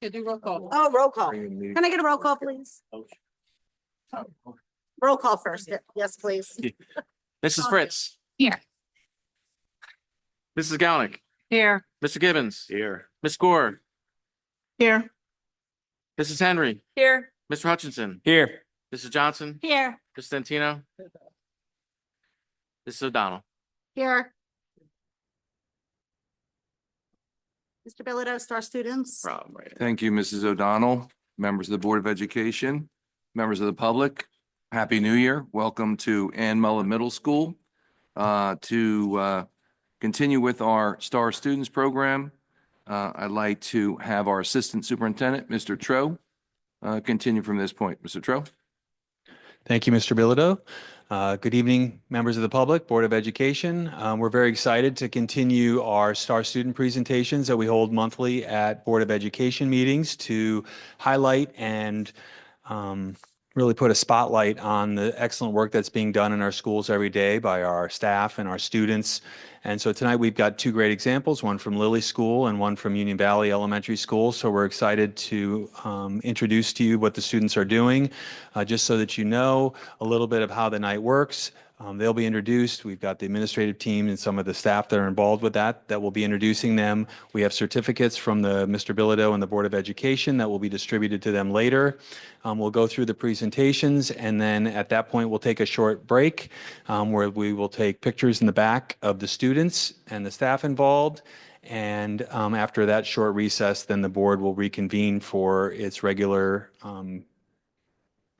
Yeah, do roll call. Oh, roll call. Can I get a roll call, please? Roll call first. Yes, please. Mrs. Fritz. Here. Mrs. Galnick. Here. Mr. Gibbons. Here. Ms. Gore. Here. Mrs. Henry. Here. Mr. Hutchinson. Here. Mrs. Johnson. Here. Mr. Stantino. Mrs. O'Donnell. Here. Mr. Bilodeau, Star Students. Thank you, Mrs. O'Donnell, members of the Board of Education, members of the public. Happy New Year. Welcome to Ann Mullen Middle School. To continue with our Star Students program, I'd like to have our Assistant Superintendent, Mr. Tro, continue from this point. Mr. Tro. Thank you, Mr. Bilodeau. Good evening, members of the public, Board of Education. We're very excited to continue our Star Student presentations that we hold monthly at Board of Education meetings to highlight and really put a spotlight on the excellent work that's being done in our schools every day by our staff and our students. And so tonight we've got two great examples, one from Lilly School and one from Union Valley Elementary School. So we're excited to introduce to you what the students are doing, just so that you know a little bit of how the night works. They'll be introduced. We've got the administrative team and some of the staff that are involved with that will be introducing them. We have certificates from Mr. Bilodeau and the Board of Education that will be distributed to them later. We'll go through the presentations, and then at that point we'll take a short break where we will take pictures in the back of the students and the staff involved. And after that short recess, then the board will reconvene for its regular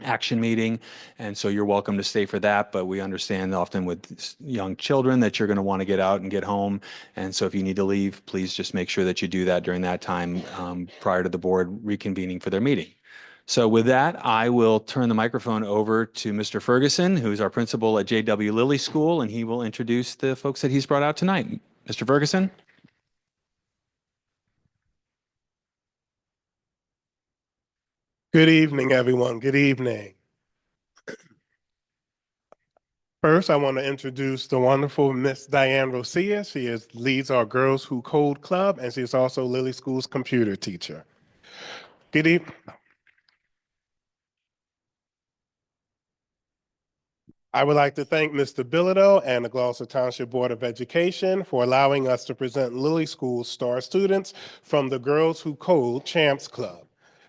action meeting. And so you're welcome to stay for that, but we understand often with young children that you're going to want to get out and get home. And so if you need to leave, please just make sure that you do that during that time prior to the board reconvening for their meeting. So with that, I will turn the microphone over to Mr. Ferguson, who's our principal at J.W. Lilly School, and he will introduce the folks that he's brought out tonight. Mr. Ferguson. Good evening, everyone. Good evening. First, I want to introduce the wonderful Miss Diane Rosia. She leads our Girls Who Code Club, and she's also Lilly School's computer teacher. Good evening. I would like to thank Mr. Bilodeau and the Gloucester Township Board of Education for allowing us to present Lilly School's Star Students from the Girls Who Code Champs Club.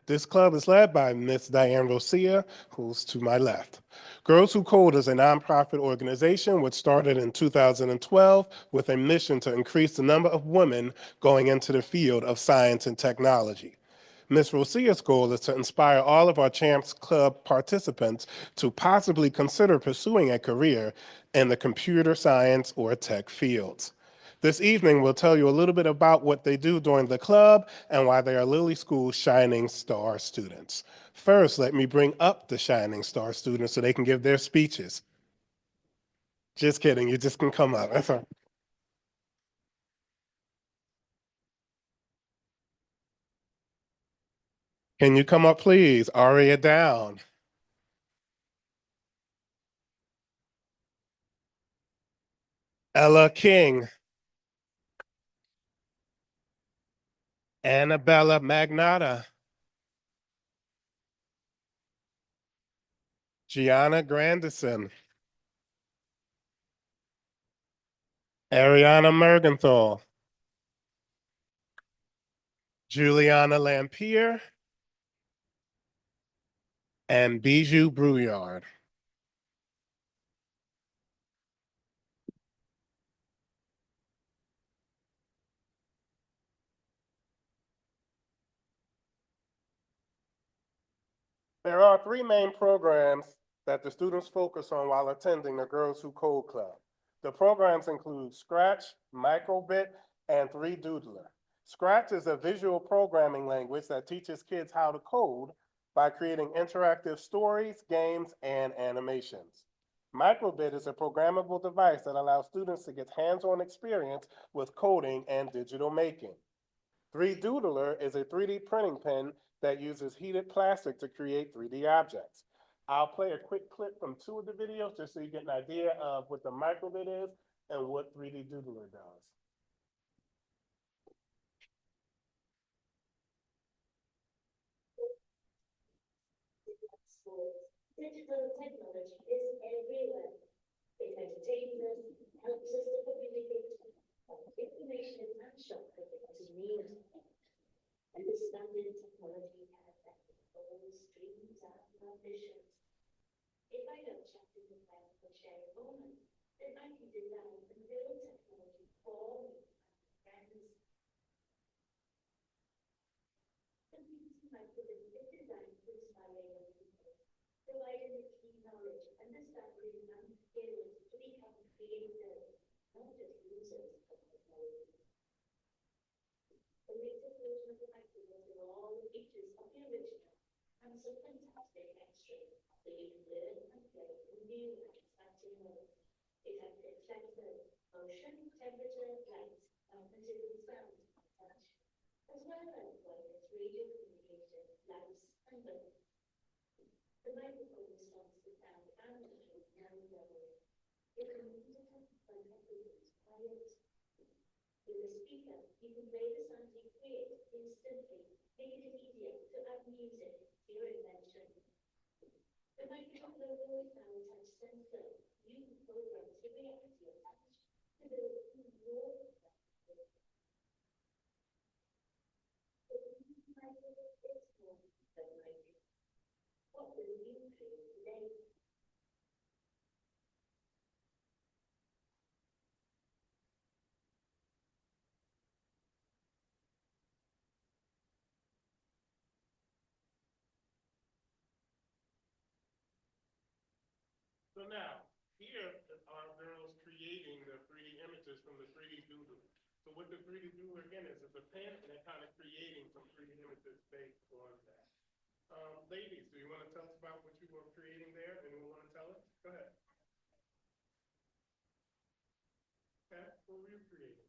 This club is led by Ms. Diane Rosia, who's to my left. Girls Who Code is a nonprofit organization which started in 2012 with a mission to increase the number of women going into the field of science and technology. Ms. Rosia's goal is to inspire all of our Champs Club participants to possibly consider pursuing a career in the computer science or tech fields. This evening, we'll tell you a little bit about what they do during the club and why they are Lilly School's Shining Star students. First, let me bring up the Shining Star students so they can give their speeches. Just kidding, you just can come up. That's all. Can you come up, please? Aria Down. Ella King. Annabella Magnata. Gianna Grandison. Ariana Mergenthal. Juliana Lampier. And Bijou Brouillard. There are three main programs that the students focus on while attending the Girls Who Code Club. The programs include Scratch, Microbit, and 3Doodler. Scratch is a visual programming language that teaches kids how to code by creating interactive stories, games, and animations. Microbit is a programmable device that allows students to get hands-on experience with coding and digital making. 3Doodler is a 3D printing pen that uses heated plastic to create 3D objects. I'll play a quick clip from two of the videos just so you get an idea of what the Microbit is and what 3D Doodler does. Digital technology is everywhere. It entertains us, helps us to communicate, information and shop to need. Understanding technology can affect goals, dreams, and ambitions. If I don't chat in the friends or share a moment, then I can design and build technology for me and friends. The beauty method is designed to inspire people, providing the key knowledge, understanding, and skills to become creators, not just users of technology. The latest version of the method with all the features of the original and some fantastic extras so you can learn and play in new and exciting ways. It has its sensors, motion, temperature, light, and material sound and touch, as well as wireless radio communication, lights, and buttons. The microphone responds to sound and visual very well. It can be detected by everyone's quiet. With a speaker, you can play the sounds you create instantly, making it easier to add music to your invention. The microphone logo is now a touch sensor. You can program to react to your touch to build your microphone. The microphone is more than magic. What will you create today? So now, here are girls creating the 3D images from the 3D doodle. So what the 3D doodle again is a pen and they're kind of creating some 3D images based on that. Ladies, do you want to tell us about what you were creating there? Anyone want to tell us? Go ahead. Okay, what were you creating?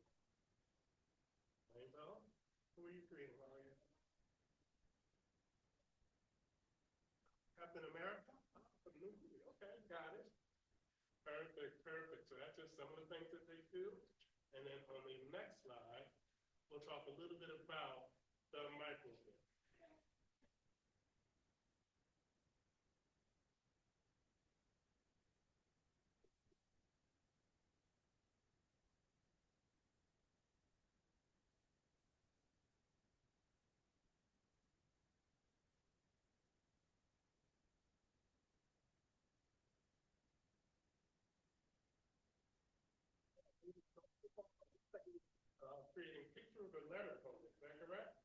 Rainbow? Who were you creating? Captain America? Okay, got it. Perfect, perfect. So that's just some of the things that they do. And then on the next slide, we'll talk a little bit about the microphone. Creating pictures or letter code, is that correct?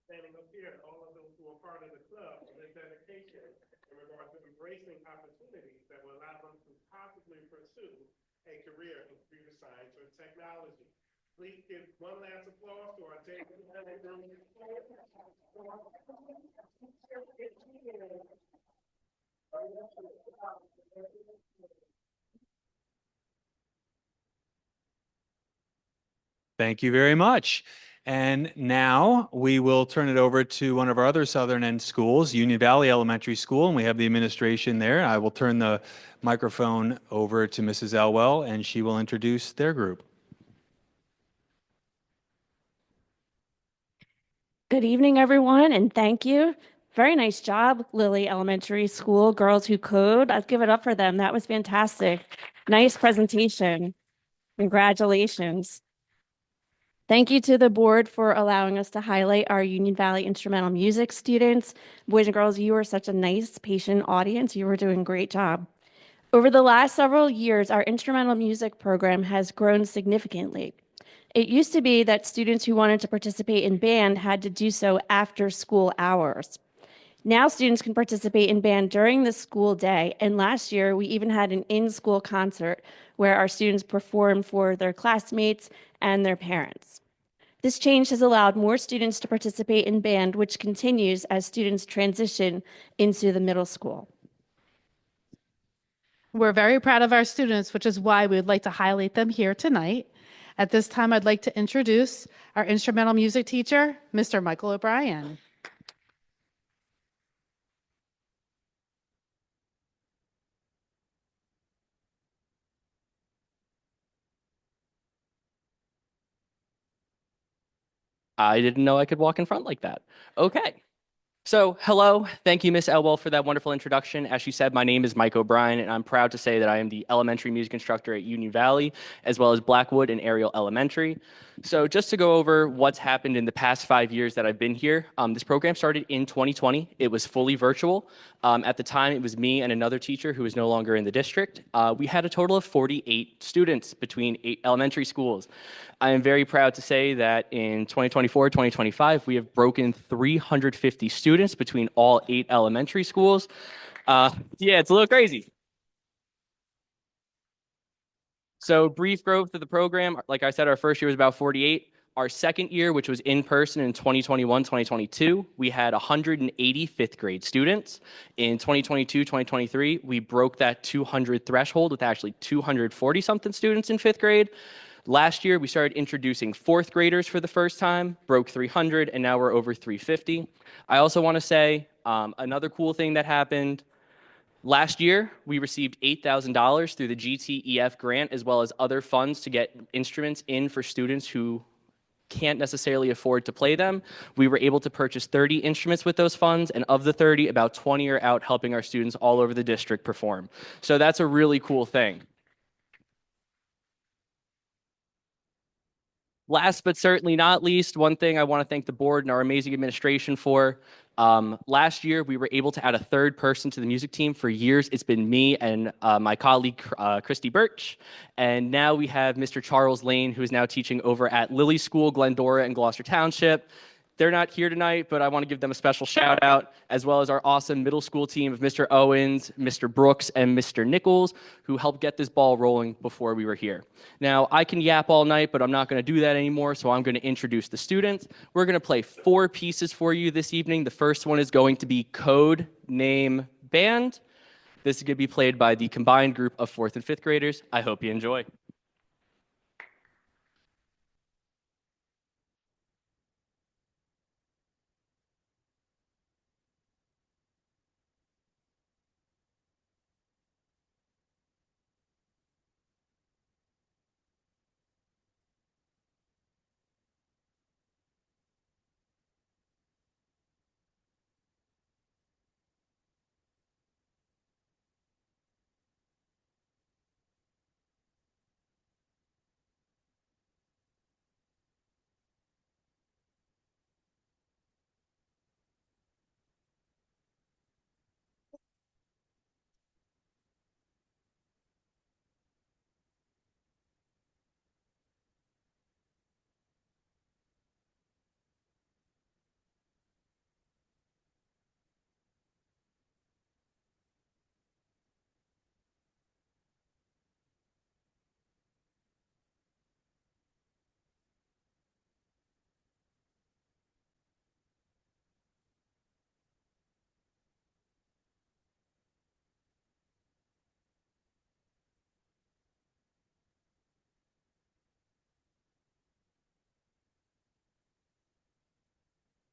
Standing up here, all of those who are part of the club, and their dedication in regards to embracing opportunities that will allow them to possibly pursue a career in computer science or technology. Please give one last applause to our David. Thank you very much. And now we will turn it over to one of our other Southern End schools, Union Valley Elementary School, and we have the administration there. I will turn the microphone over to Mrs. Elwell, and she will introduce their group. Good evening, everyone, and thank you. Very nice job, Lily Elementary School, Girls Who Code. I'll give it up for them. That was fantastic. Nice presentation. Congratulations. Thank you to the board for allowing us to highlight our Union Valley instrumental music students. Boys and girls, you are such a nice, patient audience. You are doing a great job. Over the last several years, our instrumental music program has grown significantly. It used to be that students who wanted to participate in band had to do so after school hours. Now students can participate in band during the school day, and last year we even had an in-school concert where our students performed for their classmates and their parents. This change has allowed more students to participate in band, which continues as students transition into the middle school. We're very proud of our students, which is why we would like to highlight them here tonight. At this time, I'd like to introduce our instrumental music teacher, Mr. Michael O'Brien. I didn't know I could walk in front like that. Okay. So, hello. Thank you, Miss Elwell, for that wonderful introduction. As she said, my name is Mike O'Brien, and I'm proud to say that I am the elementary music instructor at Union Valley, as well as Blackwood and Ariel Elementary. So, just to go over what's happened in the past 5 years that I've been here, this program started in 2020. It was fully virtual. At the time, it was me and another teacher who is no longer in the district. We had a total of 48 students between 8 elementary schools. I am very proud to say that in 2024, 2025, we have broken 350 students between all 8 elementary schools. Yeah, it's a little crazy. So brief growth of the program, like I said, our first year was about 48. Our second year, which was in person in 2021, 2022, we had 180 fifth grade students. In 2022, 2023, we broke that 200 threshold with actually 240 something students in fifth grade. Last year, we started introducing fourth graders for the first time, broke 300, and now we're over 350. I also want to say another cool thing that happened. Last year, we received $8,000 through the GTEF grant, as well as other funds to get instruments in for students who can't necessarily afford to play them. We were able to purchase 30 instruments with those funds, and of the 30, about 20 are out helping our students all over the district perform. So that's a really cool thing. Last but certainly not least, one thing I want to thank the board and our amazing administration for. Last year, we were able to add a third person to the music team. For years, it's been me and my colleague, Christy Birch. And now we have Mr. Charles Lane, who is now teaching over at Lilly School, Glendora, and Gloucester Township. They're not here tonight, but I want to give them a special shout out, as well as our awesome middle school team of Mr. Owens, Mr. Brooks, and Mr. Nichols, who helped get this ball rolling before we were here. Now, I can yap all night, but I'm not going to do that anymore, so I'm going to introduce the students. We're going to play 4 pieces for you this evening. The first one is going to be Code Name Band. This is going to be played by the combined group of 4th and 5th graders. I hope you enjoy.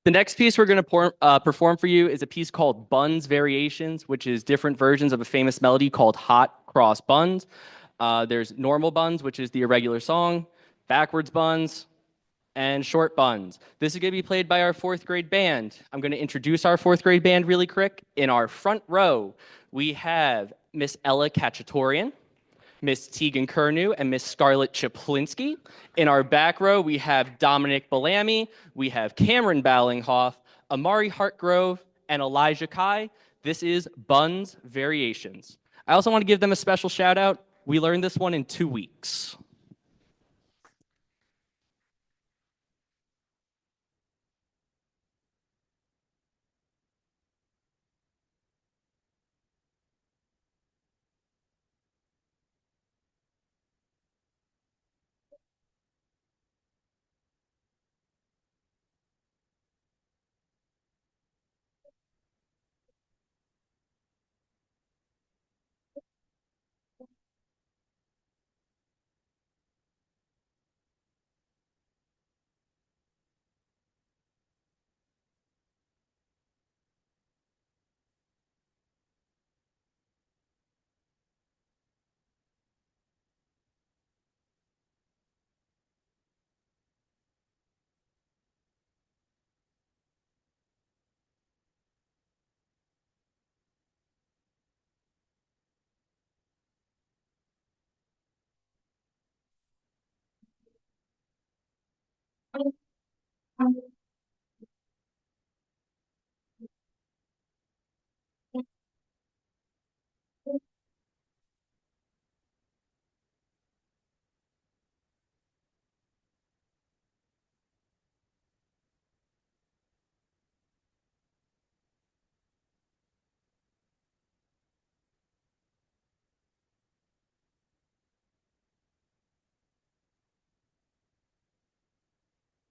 The next piece we're going to perform for you is a piece called Buns Variations, which is different versions of a famous melody called Hot Cross Buns. There's normal buns, which is the irregular song, backwards buns, and short buns. This is going to be played by our 4th grade band. I'm going to introduce our 4th grade band really quick. In our front row, we have Miss Ella Kachatorian. Miss Tegan Kernew and Miss Scarlett Chaplinsky. In our back row, we have Dominic Bellamy, we have Cameron Ballinghoff, Amari Hartgrove, and Elijah Kai. This is Buns Variations. I also want to give them a special shout out. We learned this one in 2 weeks.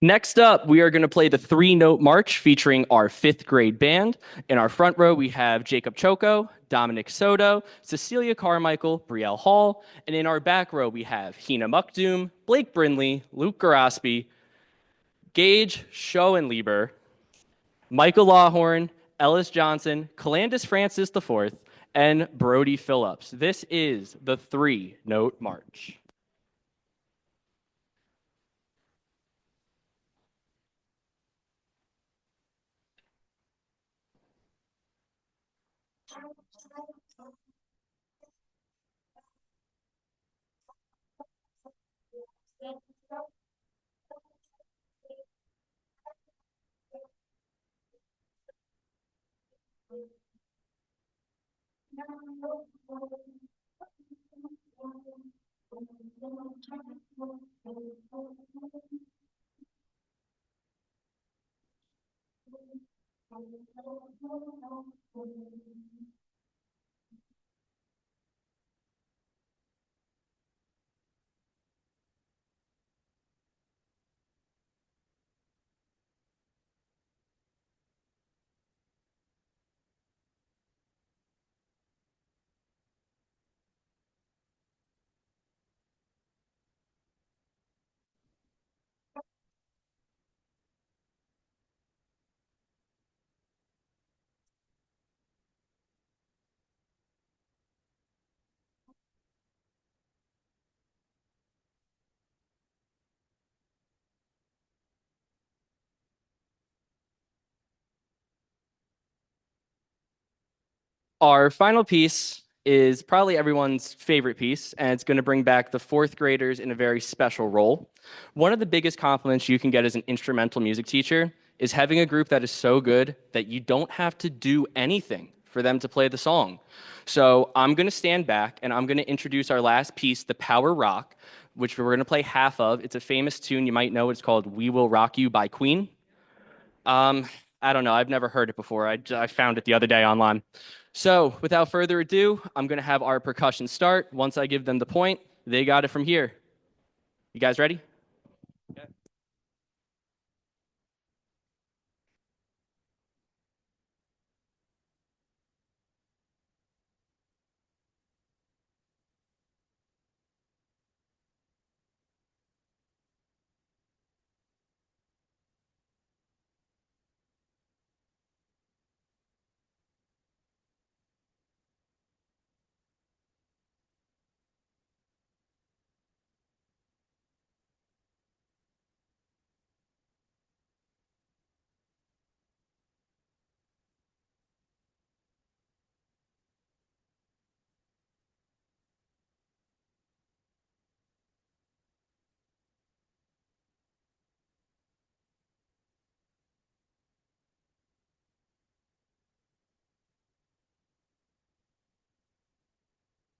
Next up, we are going to play the 3-note march featuring our 5th grade band. In our front row, we have Jacob Choco, Dominic Soto, Cecilia Carmichael, Brielle Hall. And in our back row, we have Hina Mukdoom, Blake Brindley, Luke Garaspi, Gage Schoenlieber, Michael Lawhorn, Ellis Johnson, Calandis Francis IV, and Brody Phillips. This is the 3-note march. Our final piece is probably everyone's favorite piece, and it's going to bring back the 4th graders in a very special role. One of the biggest compliments you can get as an instrumental music teacher is having a group that is so good that you don't have to do anything for them to play the song. So I'm going to stand back, and I'm going to introduce our last piece, The Power Rock, which we're going to play half of. It's a famous tune. You might know it's called We Will Rock You by Queen. I don't know. I've never heard it before. I found it the other day online. So without further ado, I'm going to have our percussion start. Once I give them the point, they got it from here. You guys ready? Okay.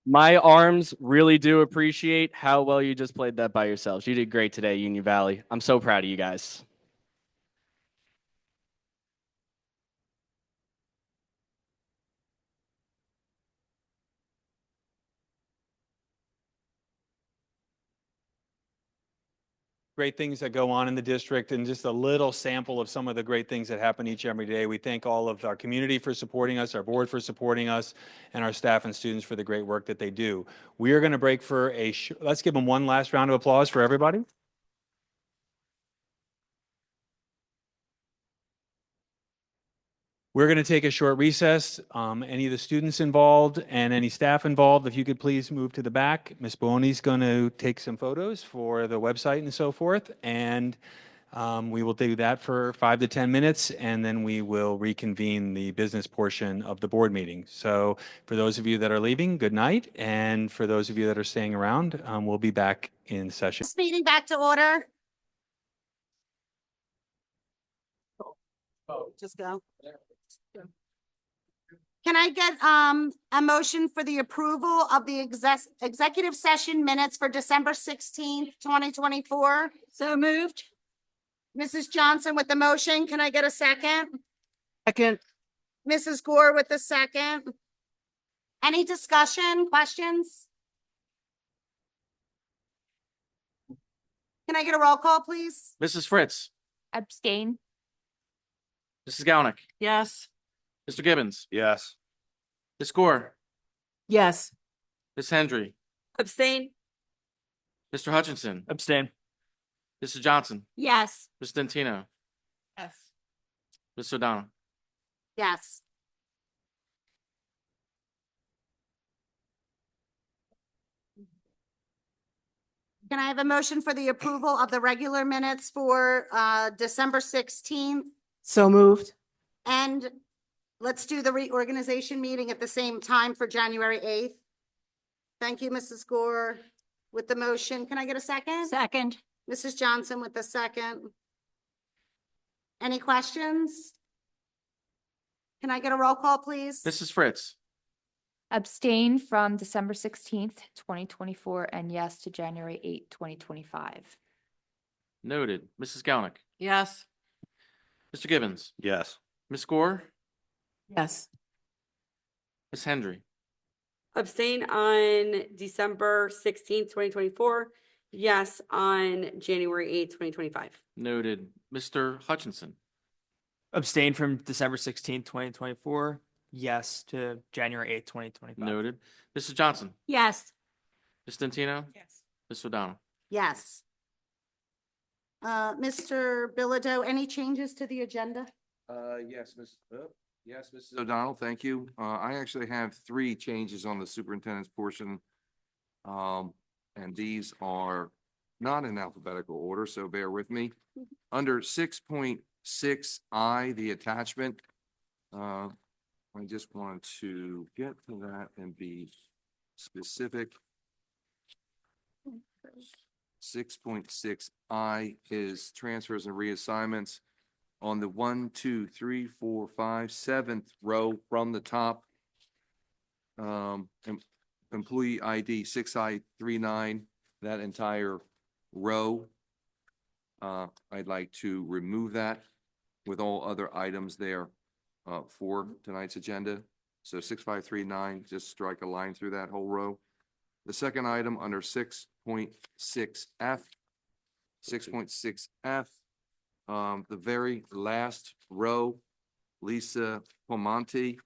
My arms really do appreciate how well you just played that by yourselves. You did great today, Union Valley. I'm so proud of you guys. Great things that go on in the district and just a little sample of some of the great things that happen each and every day. We thank all of our community for supporting us, our board for supporting us, and our staff and students for the great work that they do. We are going to break for let's give them one last round of applause for everybody. We're going to take a short recess. Any of the students involved and any staff involved, if you could please move to the back. Ms. Boney's going to take some photos for the website and so forth. And we will do that for 5 to 10 minutes, and then we will reconvene the business portion of the board meeting. So for those of you that are leaving, good night. And for those of you that are staying around, we'll be back in session. This meeting back to order. Just go. Can I get a motion for the approval of the executive session minutes for December 16th, 2024? So moved. Mrs. Johnson with the motion. Can I get a second? Second. Mrs. Gore with the second. Any discussion, questions? Can I get a roll call, please? Mrs. Fritz, Abstain. Mrs. Galnick, Yes. Mr. Gibbons, Yes. Ms. Gore, Yes. Ms. Hendry, Abstain. Mr. Hutchinson, Abstain. Mrs. Johnson, Yes. Ms. Dentino, Yes. Ms. O'Donnell. Yes. Can I have a motion for the approval of the regular minutes for December 16th? So moved. And let's do the reorganization meeting at the same time for January 8th. Thank you, Mrs. Gore, with the motion. Can I get a second? Second. Mrs. Johnson with the second. Any questions? Can I get a roll call, please? Mrs. Fritz, Abstain from December 16th, 2024, and yes to January 8th, 2025. noted. Mrs. Galnick, Yes. Mr. Gibbons, Yes. Ms. Gore, Yes. Ms. Hendry, Abstain on December 16th, 2024. Yes on January 8th, 2025. noted. Mr. Hutchinson, Abstain from December 16th, 2024. Yes to January 8th, 2025. noted. Mrs. Johnson, Yes. Ms. Dentino, Yes. Ms. O'Donnell. Yes. Mr. Bilodeau, any changes to the agenda? Yes, Mrs. O'Donnell, thank you. I actually have 3 changes on the superintendent's portion. And these are not in alphabetical order, so bear with me. Under 6.6I, the attachment, I just wanted to get to that and be specific. 6.6I is transfers and reassignments on the 1, 2, 3, 4, 5, 7th row from the top. Employee ID 6I39, that entire row. I'd like to remove that with all other items there for tonight's agenda. So 6539, just strike a line through that whole row. The second item under 6.6F, 6.6F, the very last row, Lisa Pomonte,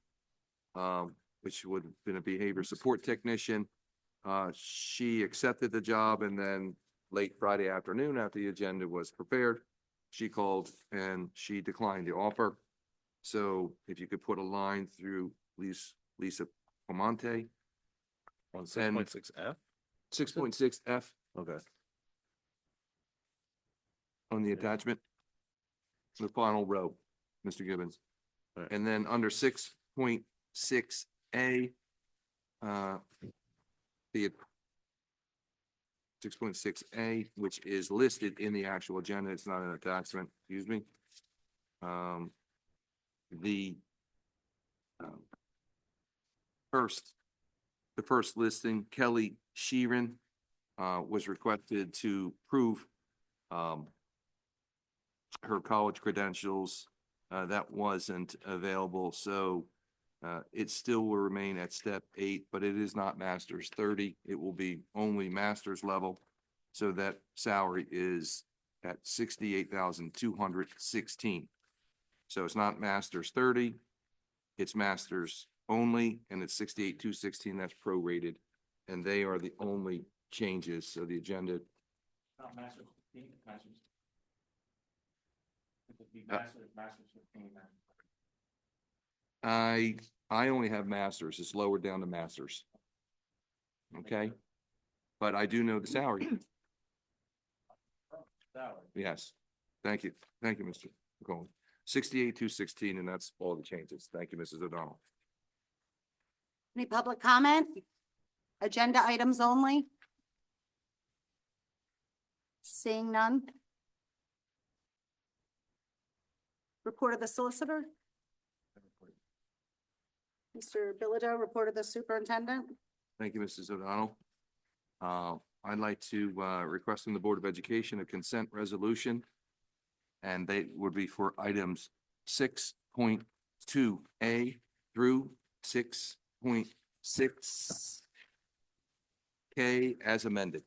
which would have been a behavior support technician. She accepted the job, and then late Friday afternoon after the agenda was prepared, she called and she declined the offer. So if you could put a line through Lisa Pomonte. On 6.6F? 6.6F. Okay. On the attachment, the final row, Mr. Gibbons. And then under 6.6A, the 6.6A, which is listed in the actual agenda, it's not an attachment, excuse me. The first The first listing, Kelly Sheeran, was requested to prove her college credentials. That wasn't available, so it still will remain at step 8, but it is not master's 30. It will be only master's level. So that salary is at 68,216. So it's not master's 30, it's master's only, and it's 68,216. That's prorated, and they are the only changes. So the agenda. I only have masters. It's lower down to masters. Okay, but I do know the salary. Yes, thank you, Mr. McCollum. 68,216, and that's all the changes. Thank you, Mrs. O'Donnell. Any public comment? Agenda items only? Seeing none? Report of the solicitor? Mr. Bilodeau, report of the superintendent? Thank you, Mrs. O'Donnell. I'd like to request from the Board of Education a consent resolution, and they would be for items 6.2A through 6.6K as amended.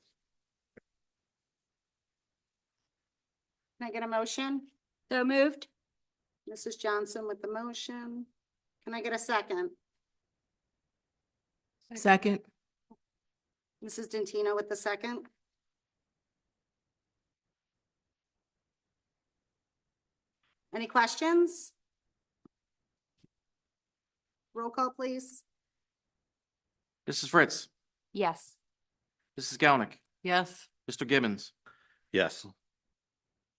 Can I get a motion? So moved. Mrs. Johnson with the motion. Can I get a second? Second. Mrs. Dentino with the second. Any questions? Roll call, please. Mrs. Fritz, Yes. Mrs. Galnick, Yes. Mr. Gibbons, Yes.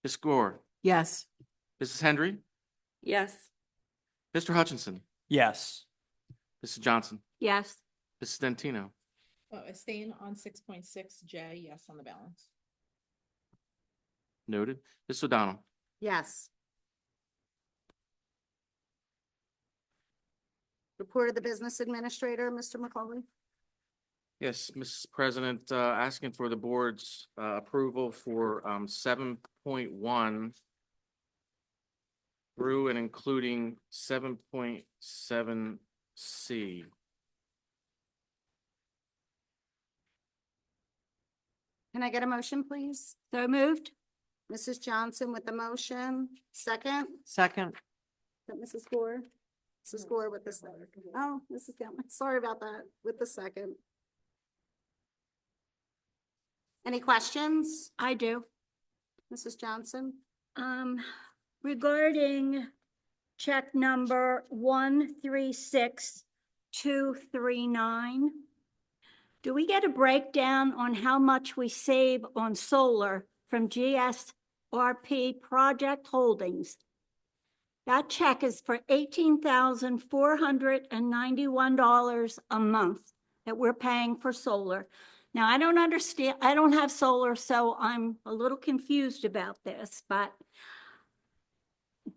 Ms. Gore, Yes. Mrs. Hendry, Yes. Mr. Hutchinson, Yes. Mrs. Johnson, Yes. Mrs. Dentino, Abstain on 6.6J, yes on the balance. noted. Ms. O'Donnell, Yes. Report of the business administrator, Mr. McCauley. yes, Mrs. President, asking for the board's approval for 7.1 through and including 7.7C. Can I get a motion, please? So moved. Mrs. Johnson with the motion. Second. Second. Is that Mrs. Gore? Mrs. Gore with the second. Oh, Mrs. Gilman, sorry about that, with the second. Any questions? I do. Mrs. Johnson? Regarding check number 136239, do we get a breakdown on how much we save on solar from GSRP Project Holdings? That check is for $18,491 a month that we're paying for solar. Now, I don't understand, I don't have solar, so I'm a little confused about this, but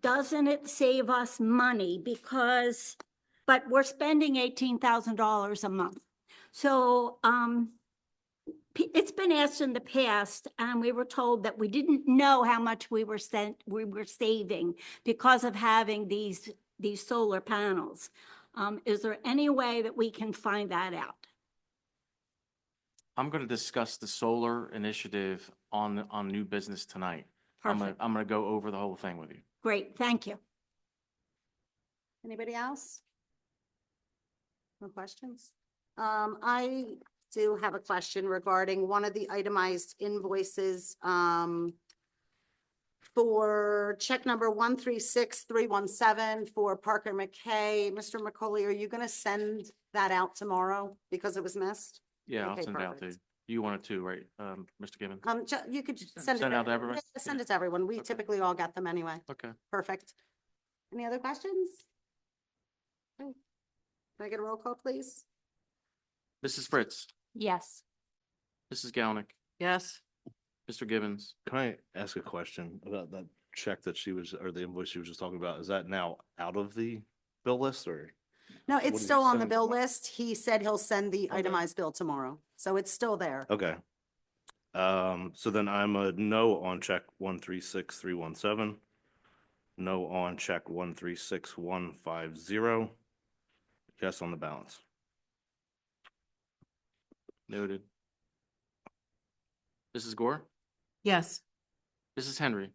doesn't it save us money because, but we're spending $18,000 a month. So, it's been asked in the past, and we were told that we didn't know how much we were saving because of having these solar panels. Is there any way that we can find that out? I'm going to discuss the solar initiative on new business tonight. I'm Perfect. going to go over the whole thing with you. Great, thank you. Anybody else? No questions? I do have a question regarding one of the itemized invoices, for check number 136317 for Parker McKay. Mr. McCauley, are you gonna send that out tomorrow because it was missed? Yeah, I'll Okay, send it out to you. perfect. You want it too, right, Mr. Gibbons? You could send Send it it out to everyone? Yeah, send it to everyone. We Okay. typically all get them anyway. Okay. Perfect. Any other questions? Okay. Can I get a roll call, please? Mrs. Fritz, Yes. Mrs. Galnick, Yes. Mr. Gibbons, Can I ask a question about that check that she was, or the invoice she was just talking about? Is that now out of the bill list or? No, What it's did he still on the send? bill list. He said he'll send the itemized bill tomorrow, so it's still there. Okay. So then I'm a no on check 136317. No on check 136150. Yes on the balance. Noted. Mrs. Gore? Yes. Mrs. Henry?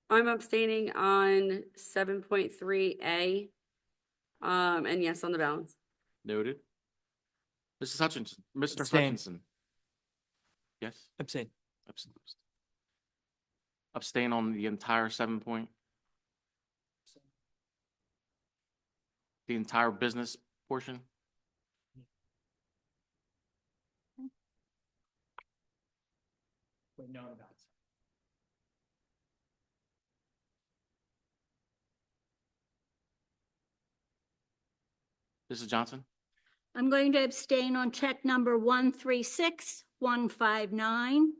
I'm abstaining on 7.3A. And yes on the balance. Noted. Mrs. Hutchinson, Mr. Abstain. Hutchinson? Yes? Abstain. Abstain on the entire 7 point? The entire business portion? Wait, no, on the balance. Mrs. Johnson? I'm going to abstain on check number 136159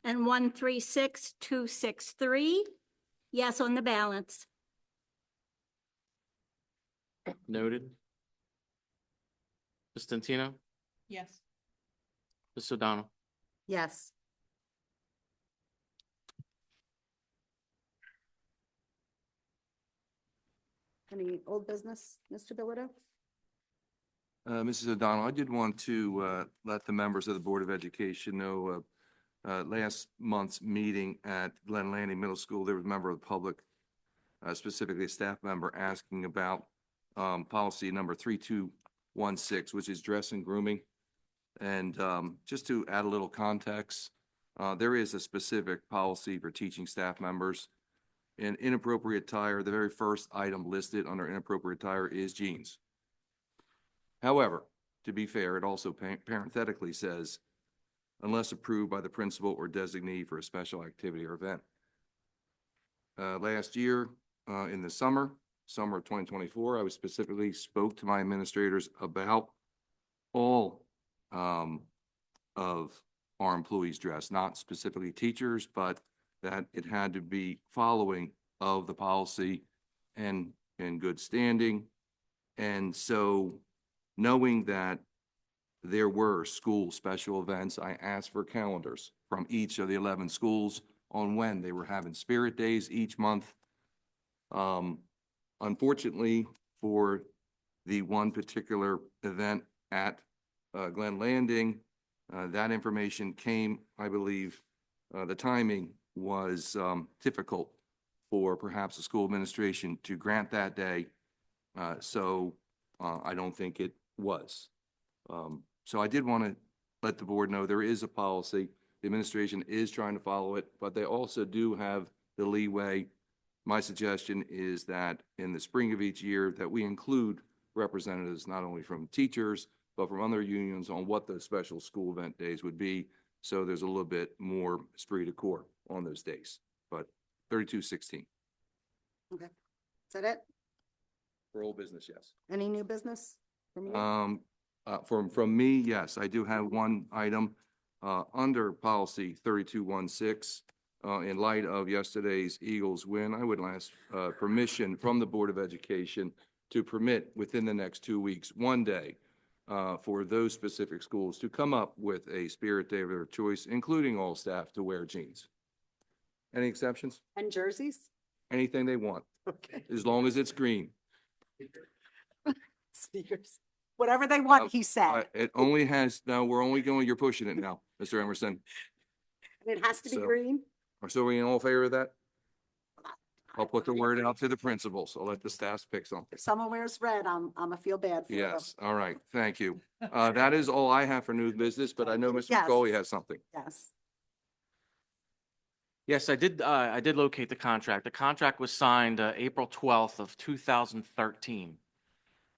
and 136263. Yes on the balance. Noted. Ms. Tintino? Yes. Ms. O'Donnell? Yes. Any old business, Mr. Bilodeau? Mrs. O'Donnell, I did want to let the members of the Board of Education know, last month's meeting at Glen Landing Middle School, there was a member of the public, specifically a staff member, asking about policy number 3216, which is dress and grooming. And just to add a little context, there is a specific policy for teaching staff members. In inappropriate attire, the very first item listed under inappropriate attire is jeans. However, to be fair, it also parenthetically says, unless approved by the principal or designee for a special activity or event. Last year, in the summer of 2024, I specifically spoke to my administrators about all of our employees' dress, not specifically teachers, but that it had to be following of the policy and in good standing. And so, knowing that there were school special events, I asked for calendars from each of the 11 schools on when they were having spirit days each month. Unfortunately, for the one particular event at Glen Landing, that information came, I believe, the timing was difficult for perhaps the school administration to grant that day. So I don't think it was. So I did want to let the board know there is a policy. The administration is trying to follow it, but they also do have the leeway. My suggestion is that in the spring of each year that we include representatives not only from teachers, but from other unions on what those special school event days would be. So there's a little bit more esprit de corps on those days, but 3216 Okay. Is that it? for old business, yes. Any new business from you? From me, yes, I do have one item, under policy 3216. In light of yesterday's Eagles win, I would ask, permission from the Board of Education to permit within the next 2 weeks, one day, for those specific schools to come up with a spirit day of their choice, including all staff to wear jeans. Any exceptions? And jerseys? Anything they want, Okay. as long as it's green. Sneakers. Whatever they want, he said. It only has, no, we're only going, you're pushing it now, Mr. Emerson. And it has to be So- green? So we in all favor of that? I'll put the word out to the principals. I'll let the staff pick something. If someone wears red, I'm feel bad for them. Yes, all right, thank you. That is all I have for new business, but I know Mr. Yes. McCauley has something. Yes. Yes, I did locate the contract. The contract was signed April 12th of 2013.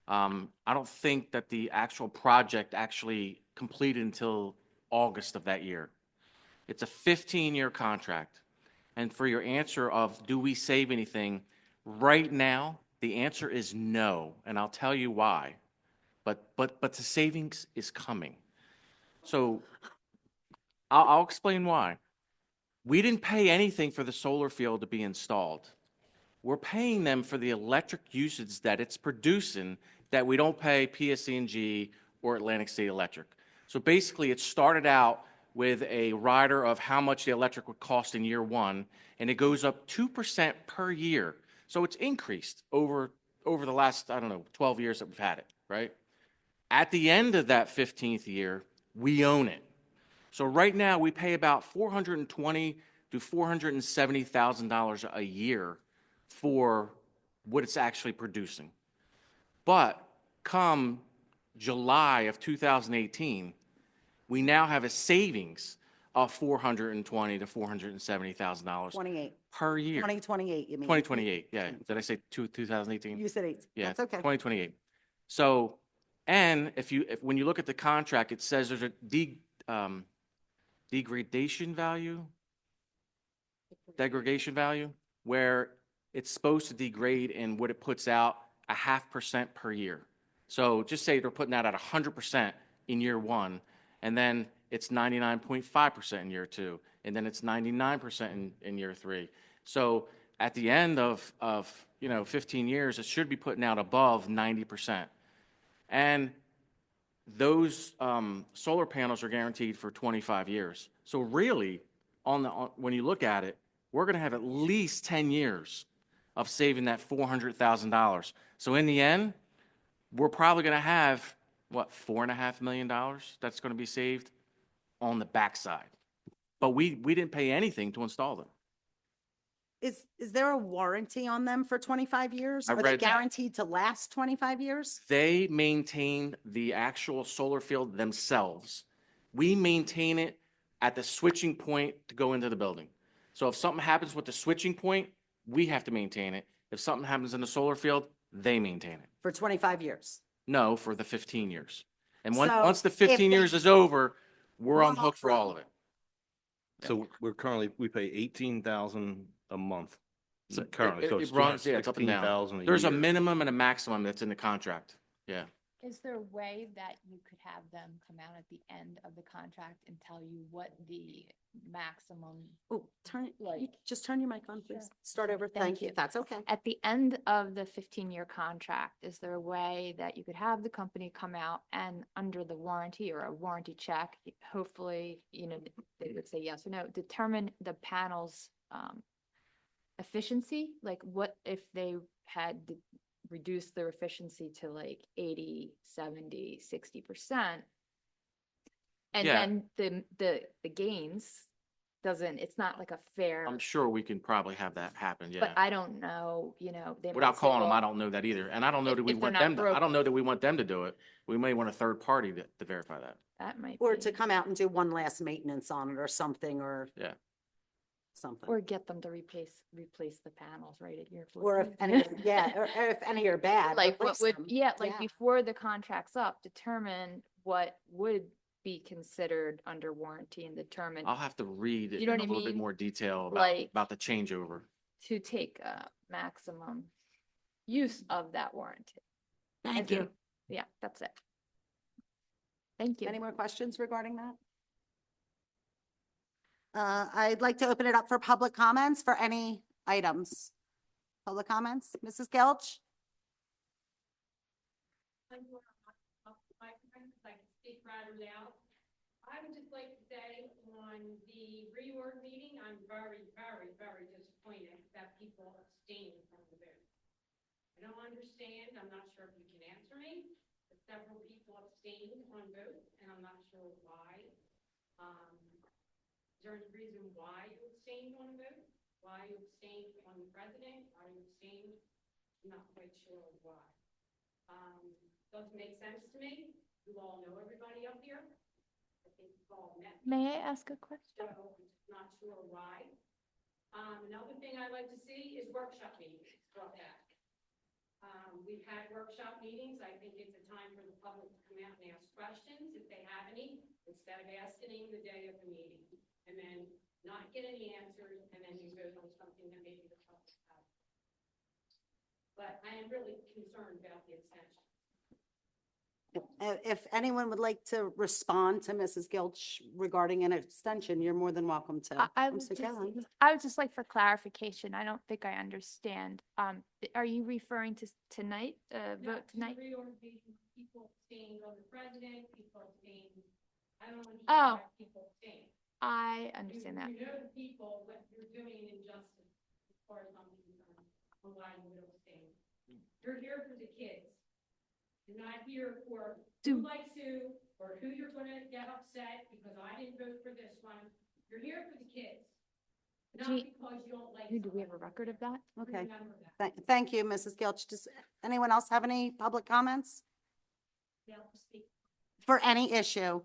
I don't think that the actual project actually completed until August of that year. It's a 15-year contract. And for your answer of, do we save anything? Right now, the answer is no, and I'll tell you why. But the savings is coming. So I'll explain why. We didn't pay anything for the solar field to be installed. we're paying them for the electric usage that it's producing that we don't pay PSE&G or Atlantic State Electric. So basically, it started out with a rider of how much the electric would cost in year one, and it goes up 2% per year. So it's increased over the last, 12 years that we've had it, right? At the end of that 15th year, we own it. So right now, we pay about $420,000 to $470,000 a year for what it's actually producing. But come July of 2018, we now have a savings of $420,000 to $470,000 28. per year. 2028, you mean? 2028, yeah. Did I say 2018? You said 8. Yeah, That's okay. 2028. So, and when you look at the contract, it says there's a degradation value, where it's supposed to degrade in what it puts out 0.5% per year. So just say they're putting out at 100% in year one, and then it's 99.5% in year two, and then it's 99% in year three. So at the end of 15 years, it should be putting out above 90%. And those solar panels are guaranteed for 25 years. So really, when you look at it, we're going to have at least 10 years of saving that $400,000. So in the end, we're probably going to have, $4.5 million that's going to be saved on the backside. But we didn't pay anything to install them. Is there a warranty on them for 25 years? I Are they read that. guaranteed to last 25 years? They maintain the actual solar field themselves. We maintain it at the switching point to go into the building. So if something happens with the switching point, we have to maintain it. If something happens in the solar field, they maintain it. For 25 years? No, for the 15 years. And So once the if 15 they- years is over, we're We're on hook for all of it. So we pay 18,000 a month So currently. So it it's runs, yeah, it's up and down. 16,000 a There's a year. minimum and a maximum that's in the contract. Yeah. Is there a way that you could have them come out at the end of the contract and tell you what the maximum? Oh, just turn your mic on, please. Sure. Start over. Thank you. That's okay. At the end of the 15-year contract, is there a way that you could have the company come out and under the warranty or a warranty check, hopefully, they would say yes or no, determine the panel's efficiency? Like what if they had reduced their efficiency to like 80, 70, 60%? And Yeah. then the gains it's not like a fair. I'm sure we can probably have that happen, yeah. But I don't know, they might Without say, calling them, well, I don't know that either. And I don't know that we if they're want not them to, I don't broken. know that we want them to do it. We may want a third party to verify that. That might Or be. to come out and do one last maintenance on it or something, or Yeah. something. Or get them to replace the panels right at your. Or if any, or if any are bad, Like what replace would, them. yeah, like before the contract's up, determine what would be considered under warranty and determine I'll have to read it You know in what a I little bit mean? more detail Like- about the changeover. to take maximum use of that warranty. Thank I you. think- Yeah, that's it. Thank you. Any more questions regarding that? I'd like to open it up for public comments for any items. Public comments, Mrs. Gelch? I can speak rather loud. I would just like to say on the reorg meeting, I'm very, very, very disappointed that people abstained from the vote. I don't understand, I'm not sure if you can answer me, but several people abstained on vote, and I'm not sure why. Is there any reason why you abstained on a vote? Why you abstained on the president? Why you abstained? I'm not quite sure why. Doesn't make sense to me. You all know everybody up here. I think you've all met. May I ask a question? So I'm just not sure why. Another thing I'd like to see is workshop meetings brought back. We've had workshop meetings. I think it's a time for the public to come out and ask questions if they have any, instead of asking the day of the meeting. And then not get any answers, and then you vote on something that maybe the public has. But I am really concerned about the abstention. If anyone would like to respond to Mrs. Gilch regarding an extension, you're more than welcome to. I would just like for clarification. I don't think I understand. Are you referring to tonight, vote tonight? Reorganization, people abstained on the president, people abstained. I don't know. Oh. People abstained. I understand that. You know the people, what you're doing in injustice, as far as I'm concerned, on why you would abstain. You're here for the kids. You're not here for who likes who, or who you're gonna get upset because I didn't vote for this one. You're here for the kids. Not because you don't like. Do we have a record of that? Okay. Remember that. Thank you, Mrs. Gilch. Does anyone else have any public comments They'll speak. for any issue?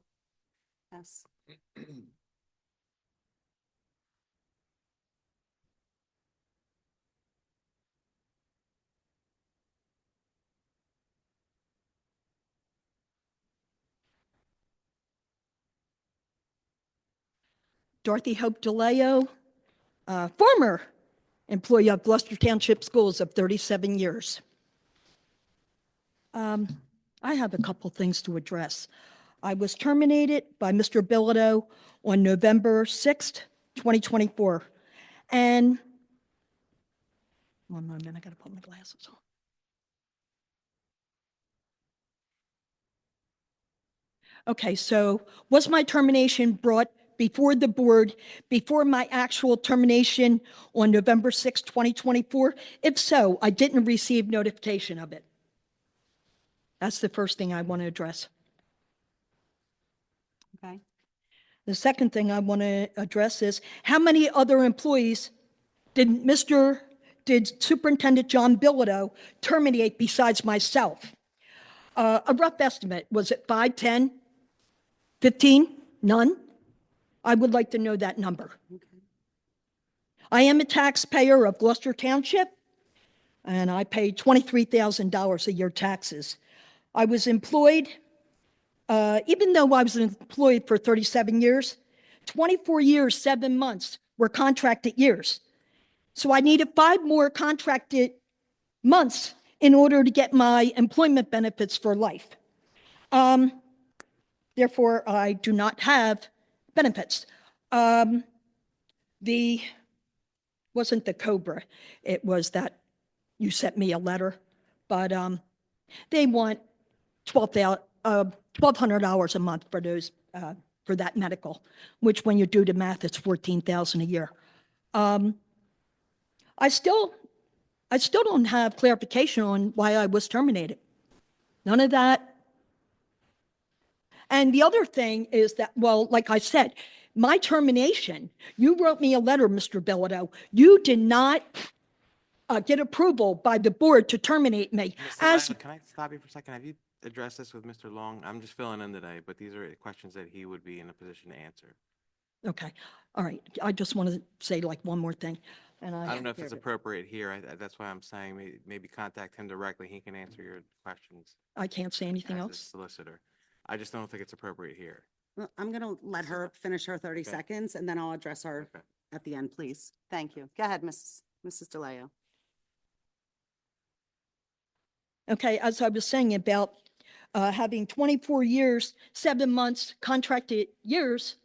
Yes. Dorothy Hope DeLeo, former employee of Gloucester Township Schools of 37 years. I have a couple things to address. I was terminated by Mr. Bilodeau on November 6th, 2024. And one moment, I gotta put my glasses on. Okay, so was my termination brought before the board, before my actual termination on November 6, 2024? If so, I didn't receive notification of it. That's the first thing I want to address. Okay. The second thing I want to address is how many other employees did Superintendent John Bilodeau terminate besides myself? A rough estimate, was it 5, 10, 15? None? I would like to know that number. Okay. I am a taxpayer of Gloucester Township, and I pay $23,000 a year taxes. I was employed, even though I was employed for 37 years, 24 years, 7 months were contracted years. So I needed 5 more contracted months in order to get my employment benefits for life. Therefore, I do not have benefits. Wasn't the COBRA, it was that you sent me a letter, but they want $1,200 a month for those, for that medical, which when you do the math, it's $14,000 a year. I still don't have clarification on why I was terminated. None of that. And the other thing is that, well, like I said, my termination, you wrote me a letter, Mr. Bilodeau. You did not get approval by the board to terminate me. Can I stop you for a second? Have you addressed this with Mr. Long? I'm just filling in today, but these are questions that he would be in a position to answer. Okay. All right. I just want to say like one more thing. And I don't know if it's appropriate here. That's why I'm saying maybe contact him directly. He can answer your questions. I can't say anything as a else. solicitor. I just don't think it's appropriate here. Well, I'm going to let her finish her 30 seconds, and then I'll address her at the end, please. Thank you. Go ahead, Mrs. DeLeo. Okay, as I was saying about having 24 years, 7 months contracted years,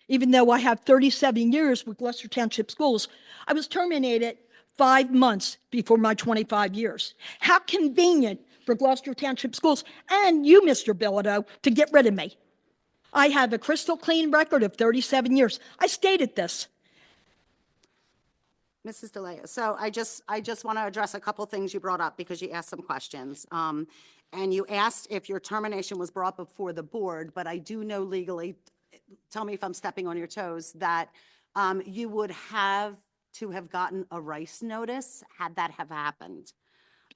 even though I have 37 years with Gloucester Township Schools, I was terminated 5 months before my 25 years. How convenient for Gloucester Township Schools and you, Mr. Bilodeau, to get rid of me. I have a crystal clean record of 37 years. I stated this. Mrs. DeLeo, so I just want to address a couple things you brought up because you asked some questions. And you asked if your termination was brought before the board, but I do know legally, tell me if I'm stepping on your toes, that you would have to have gotten a Rice notice had that have happened.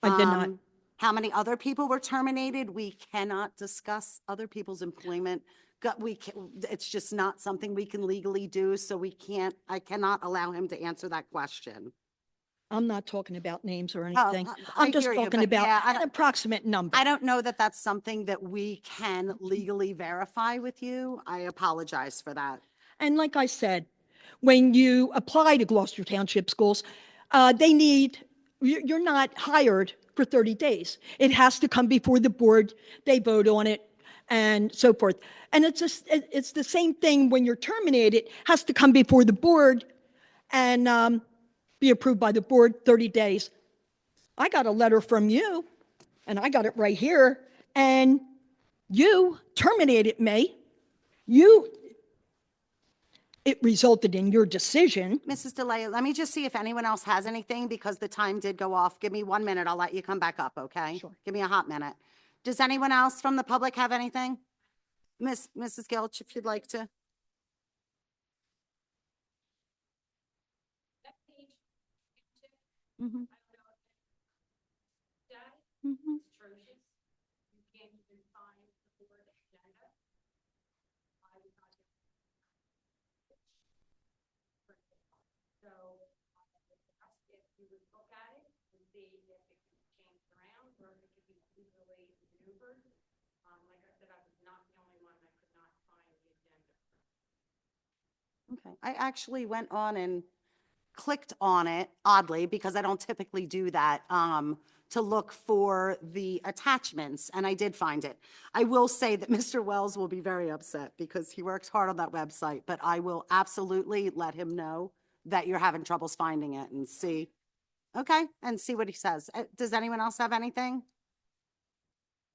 I did not. How many other people were terminated? We cannot discuss other people's employment. It's just not something we can legally do, so I cannot allow him to answer that question. I'm not talking about names or anything. I I'm just hear you, talking but about yeah, an approximate number. I don't know that that's something that we can legally verify with you. I apologize for that. And like I said, when you apply to Gloucester Township Schools, you're not hired for 30 days. It has to come before the board, they vote on it, and so forth. And it's the same thing when you're terminated, has to come before the board and be approved by the board 30 days. I got a letter from you, and I got it right here, and you terminated me. It resulted in your decision. Mrs. DeLeo, let me just see if anyone else has anything because the time did go off. Give me 1 minute. I'll let you come back up, okay? Sure. Give me a hot minute. Does anyone else from the public have anything? Mrs. Gilch, if you'd like to. Mhm. Mhm. Okay, I actually went on and clicked on it oddly because I don't typically do that to look for the attachments, and I did find it. I will say that Mr. Wells will be very upset because he works hard on that website, but I will absolutely let him know that you're having troubles finding it and see. Okay, and see what he says. Does anyone else have anything?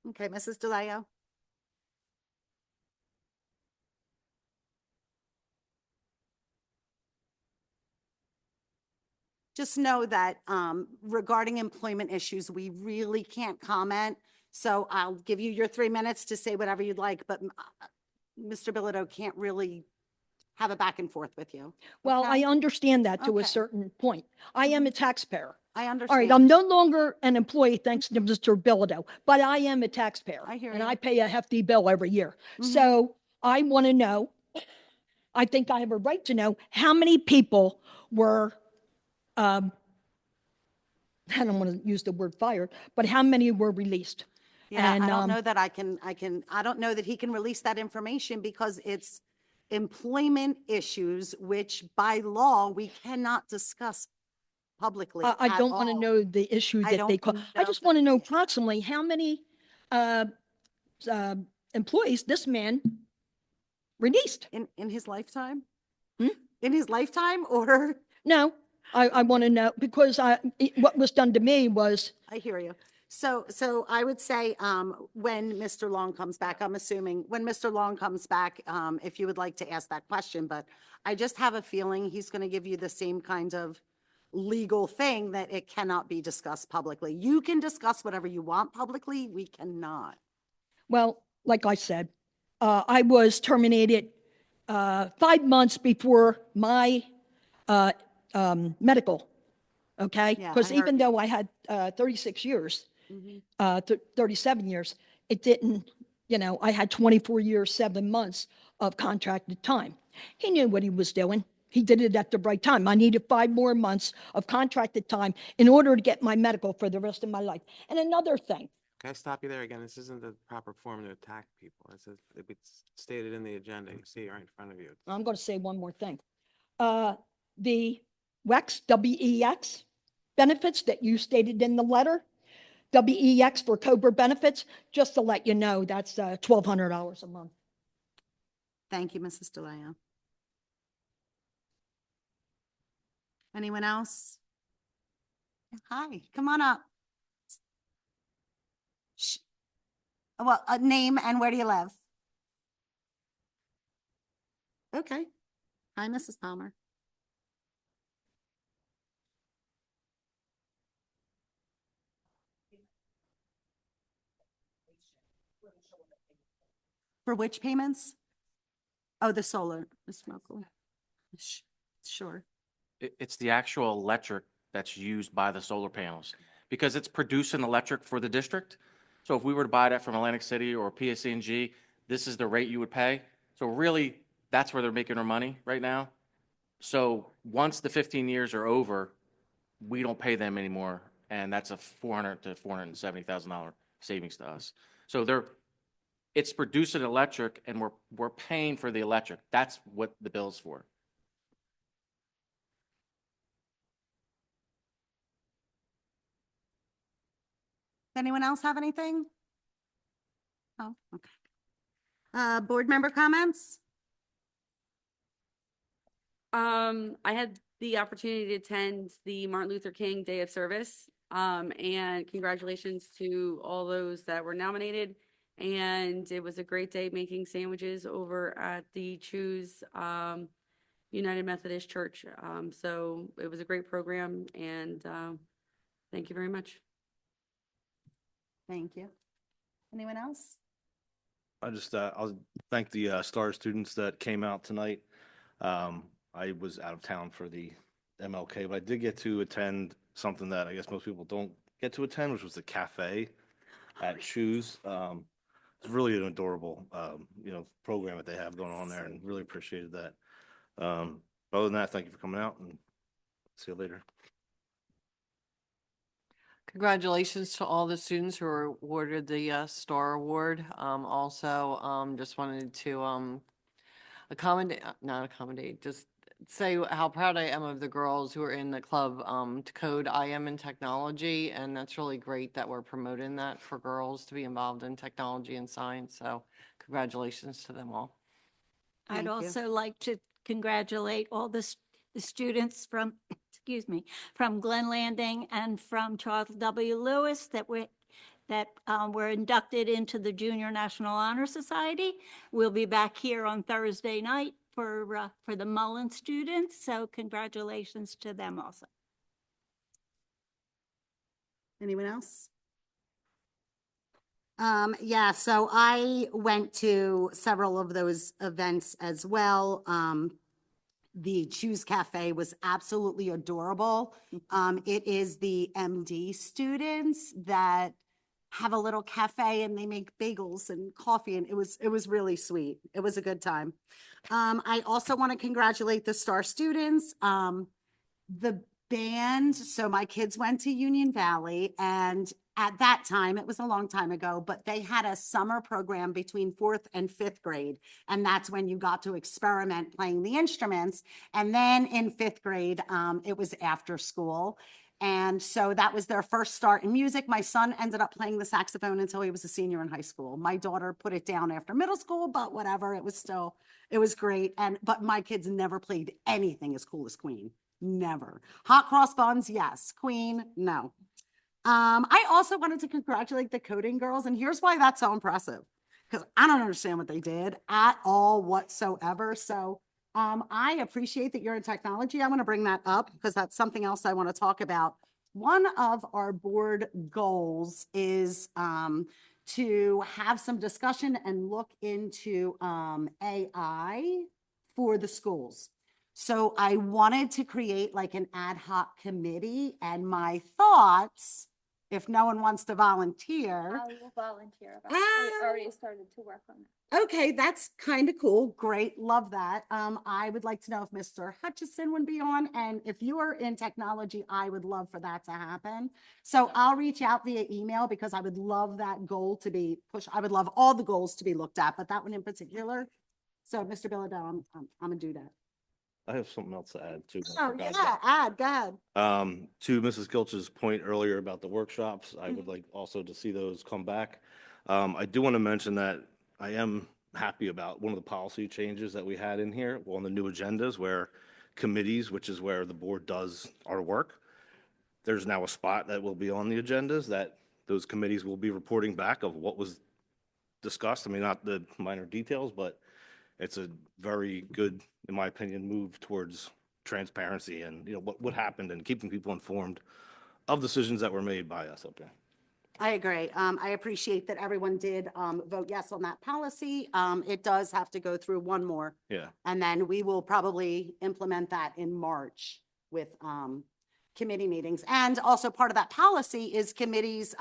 Okay, Mrs. DeLeo. Just know that regarding employment issues, we really can't comment. So I'll give you your 3 minutes to say whatever you'd like, but Mr. Bilodeau can't really have a back and forth with you. Well, okay? I understand that to a Okay. certain point. I am a taxpayer. I All understand. right, I'm no longer an employee thanks to Mr. Bilodeau, but I am a taxpayer. I hear and you. I pay a hefty bill every year. Mhm. So I want to know, I think I have a right to know how many people were, I don't want to use the word fired, but how many were released? Yeah, And, I don't know that I don't know that he can release that information because it's employment issues, which by law, we cannot discuss publicly I at don't want to all. know the issue I that they don't call. I know just that- want to know approximately how many uh, employees this man released. In his lifetime? Hmm? In his lifetime or? No, I want to know because what was done to me was, I hear you. So I would say, when Mr. Long comes back, I'm assuming, when Mr. Long comes back, if you would like to ask that question, but I just have a feeling he's going to give you the same kind of legal thing that it cannot be discussed publicly. You can discuss whatever you want publicly, we cannot. well, like I said, I was terminated 5 months before my medical, okay? Yeah, I Because heard even you. though I had 36 years, Mhm. 37 years, it didn't, I had 24 years, 7 months of contracted time. He knew what he was doing. He did it at the right time. I needed 5 more months of contracted time in order to get my medical for the rest of my life. And another thing, Can I stop you there again? This isn't the proper form to attack people. It's stated in the agenda. You see it right in front of you. I'm going to say one more thing. The WEX, WEX benefits that you stated in the letter, WEX for Cobra benefits, just to let you know, that's $1,200 a month. Thank you, Mrs. DeLeo. Anyone else? Hi, come on up. Shh. Well, a name and where do you live? Okay. Hi, Mrs. Palmer. For which payments? Oh, the solar, Mr. Mokel. Sure. It's the actual electric that's used by the solar panels because it's producing electric for the district. So if we were to buy that from Atlantic City or PSE&G, this is the rate you would pay. So really, that's where they're making their money right now. So once the 15 years are over, we don't pay them anymore, and that's a $400,000 to $470,000 savings to us. So it's producing electric, and we're paying for the electric. That's what the bill's for. Anyone else have anything? Oh, okay. Board member comments? I had the opportunity to attend the Martin Luther King Day of Service. And congratulations to all those that were nominated. And it was a great day making sandwiches over at the Choose United Methodist Church. So it was a great program, and thank you very much. Thank you. Anyone else? I'll thank the STAR students that came out tonight. I was out of town for the MLK, but I did get to attend something that I guess most people don't get to attend, which was the cafe at Choose. It's really an adorable, program that they have going on there, and really appreciated that. Other than that, thank you for coming out, and see you later. Congratulations to all the students who were awarded the STAR Award. Just wanted to just say how proud I am of the girls who are in the club to code I am in technology, and that's really great that we're promoting that for girls to be involved in technology and science. So congratulations to them all. Thank I'd you. also like to congratulate all the students from, excuse me, from Glen Landing and from Charles W. Lewis that were inducted into the Junior National Honor Society. We'll be back here on Thursday night for the Mullen students, so congratulations to them also. Anyone else? Yeah, so I went to several of those events as well. The Choose Cafe was absolutely adorable. It is the MD students that have a little cafe and they make bagels and coffee, and it was really sweet. It was a good time. I also want to congratulate the STAR students. The band, so my kids went to Union Valley, and at that time, it was a long time ago, but they had a summer program between 4th and 5th grade. And that's when you got to experiment playing the instruments. And then in 5th grade, it was after school. And so that was their first start in music. My son ended up playing the saxophone until he was a senior in high school. My daughter put it down after middle school, but whatever, it was great. But my kids never played anything as cool as Queen. Never. Hot cross buns, yes. Queen, no. I also wanted to congratulate the coding girls, and here's why that's so impressive. Because I don't understand what they did at all whatsoever. So I appreciate that you're in technology. I want to bring that up because that's something else I want to talk about. One of our board goals is to have some discussion and look into AI for the schools. So I wanted to create like an ad hoc committee, and my thoughts, if no one wants to volunteer. I will volunteer. I already started to work on that. Okay, that's kind of cool. Great, love that. I would like to know if Mr. Hutchison would be on, and if you are in technology, I would love for that to happen. So I'll reach out via email because I would love that goal to be pushed. I would love all the goals to be looked at, but that one in particular. So Mr. Bilodeau, I'm gonna do that. I have something else to add too. Oh, yeah, go ahead. To Mrs. Gilch's point earlier about the workshops, I would like also to see those come back. I do want to mention that I am happy about one of the policy changes that we had in here on the new agendas where committees, which is where the board does our work, there's now a spot that will be on the agendas that those committees will be reporting back of what was discussed. I mean, not the minor details, but it's a very good, in my opinion, move towards transparency and, what happened and keeping people informed of decisions that were made by us up there. I agree. I appreciate that everyone did vote yes on that policy. It does have to go through one more. Yeah. And then we will probably implement that in March with committee meetings. And also part of that policy is committees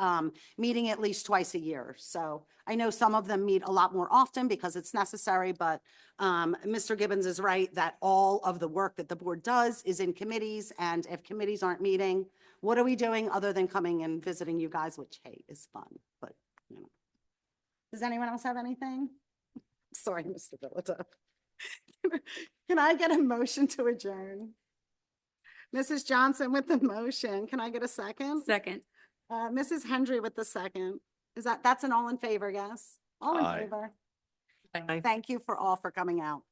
meeting at least twice a year. So I know some of them meet a lot more often because it's necessary, but Mr. Gibbons is right that all of the work that the board does is in committees. And if committees aren't meeting, what are we doing other than coming and visiting you guys, which, hey, is fun, but, Does anyone else have anything? Sorry, Mr. Bilodeau. Can I get a motion to adjourn? Mrs. Johnson with the motion. Can I get a second? Second. Mrs. Hendry with the second. That's an all in favor, yes? All in Aye. favor. Aye. Thank you for all for coming out.